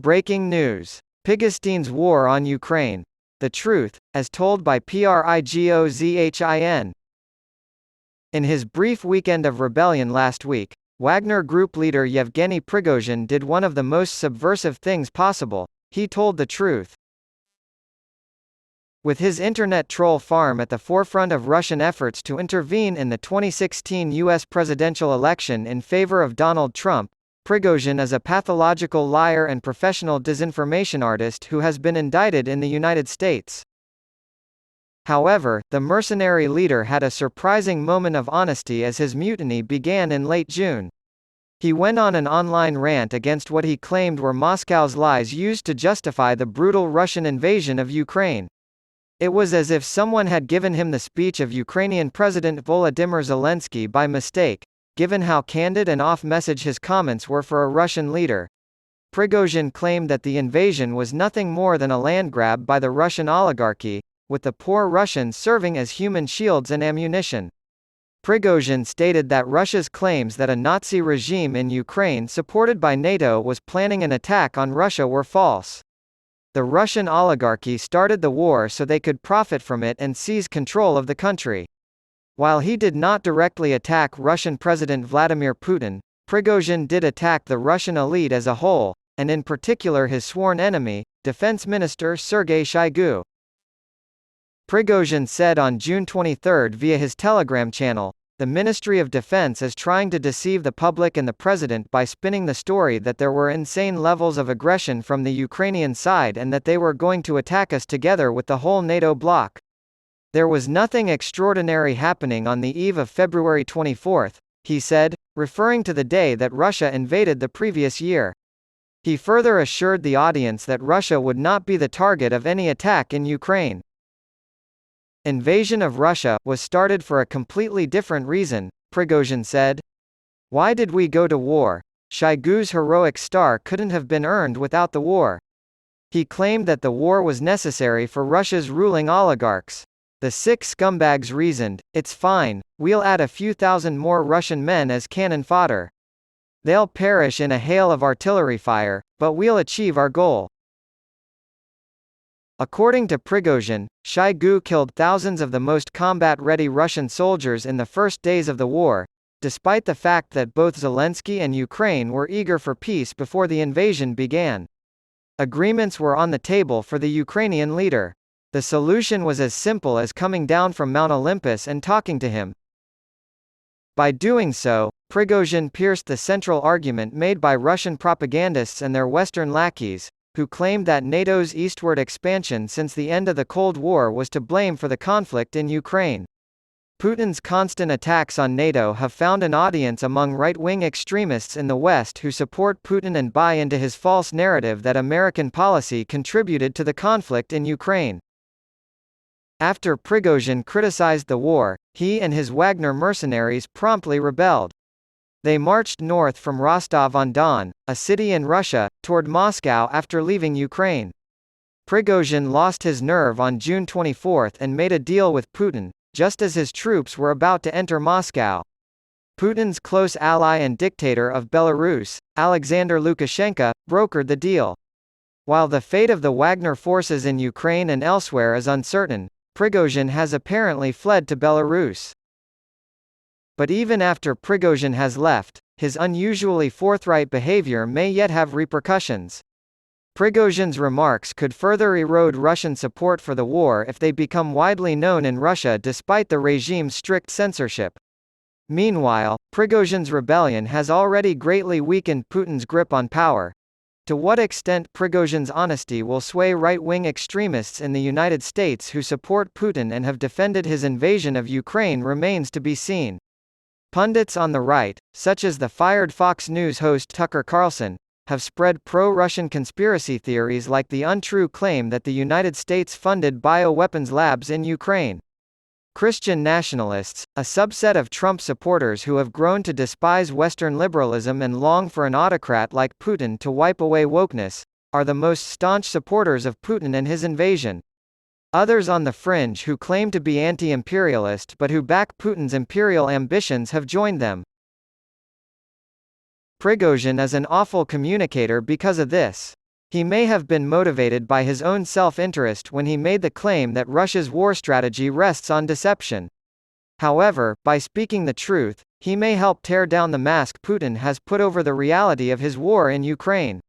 Breaking news. PIGOSTI'N's war on Ukraine. The truth, as told by Prigozhin. In his brief weekend of rebellion last week, Wagner Group leader Yevgeny Prigozhin did one of the most subversive things possible. He told the truth. With his internet troll farm at the forefront of Russian efforts to intervene in the 2016 U.S. presidential election in favor of Donald Trump, Prigozhin is a pathological liar and professional disinformation artist who has been indicted in the United States. However, the mercenary leader had a surprising moment of honesty as his mutiny began in late June. He went on an online rant against what he claimed were Moscow's lies used to justify the brutal Russian invasion of Ukraine. It was as if someone had given him the speech of Ukrainian President Volodymyr Zelensky by mistake, given how candid and off-message his comments were for a Russian leader. Prigozhin claimed that the invasion was nothing more than a land grab by the Russian oligarchy, with the poor Russians serving as human shields and ammunition. Prigozhin stated that Russia's claims that a Nazi regime in Ukraine supported by NATO was planning an attack on Russia were false. The Russian oligarchy started the war so they could profit from it and seize control of the country. While he did not directly attack Russian President Vladimir Putin, Prigozhin did attack the Russian elite as a whole, and in particular his sworn enemy, Defense Minister Sergei Shoigu. Prigozhin said on June 23 via his Telegram channel, "The Ministry of Defense is trying to deceive the public and the president by spinning the story that there were insane levels of aggression from the Ukrainian side and that they were going to attack us together with the whole NATO bloc. There was nothing extraordinary happening on the eve of February 24, he said, referring to the day that Russia invaded the previous year. He further assured the audience that Russia would not be the target of any attack in Ukraine. Invasion of Russia was started for a completely different reason, Prigozhin said. Why did we go to war? Shoigu's heroic star couldn't have been earned without the war. He claimed that the war was necessary for Russia's ruling oligarchs. The sick scumbags reasoned, it's fine, we'll add a few thousand more Russian men as cannon fodder. They'll perish in a hail of artillery fire, but we'll achieve our goal. According to Prigozhin, Shoigu killed thousands of the most combat-ready Russian soldiers in the first days of the war, despite the fact that both Zelensky and Ukraine were eager for peace before the invasion began. Agreements were on the table for the Ukrainian leader. The solution was as simple as coming down from Mount Olympus and talking to him. By doing so, Prigozhin pierced the central argument made by Russian propagandists and their Western lackeys, who claimed that NATO's eastward expansion since the end of the Cold War was to blame for the conflict in Ukraine. Putin's constant attacks on NATO have found an audience among right-wing extremists in the West who support Putin and buy into his false narrative that American policy contributed to the conflict in Ukraine. After Prigozhin criticized the war, he and his Wagner mercenaries promptly rebelled. They marched north from Rostov-on-Don, a city in Russia, toward Moscow after leaving Ukraine. Prigozhin lost his nerve on June 24 and made a deal with Putin, just as his troops were about to enter Moscow. Putin's close ally and dictator of Belarus, Alexander Lukashenko, brokered the deal. While the fate of the Wagner forces in Ukraine and elsewhere is uncertain, Prigozhin has apparently fled to Belarus. But even after Prigozhin has left, his unusually forthright behavior may yet have repercussions. Prigozhin's remarks could further erode Russian support for the war if they become widely known in Russia despite the regime's strict censorship. Meanwhile, Prigozhin's rebellion has already greatly weakened Putin's grip on power. To what extent Prigozhin's honesty will sway right-wing extremists in the United States who support Putin and have defended his invasion of Ukraine remains to be seen. Pundits on the right, such as the fired Fox News host Tucker Carlson, have spread pro-Russian conspiracy theories like the untrue claim that the United States funded bioweapons labs in Ukraine. Christian nationalists, a subset of Trump supporters who have grown to despise Western liberalism and long for an autocrat like Putin to wipe away wokeness, are the most staunch supporters of Putin and his invasion. Others on the fringe who claim to be anti-imperialist but who back Putin's imperial ambitions have joined them. Prigozhin is an awful communicator because of this. He may have been motivated by his own self-interest when he made the claim that Russia's war strategy rests on deception. However, by speaking the truth, he may help tear down the mask Putin has put over the reality of his war in Ukraine.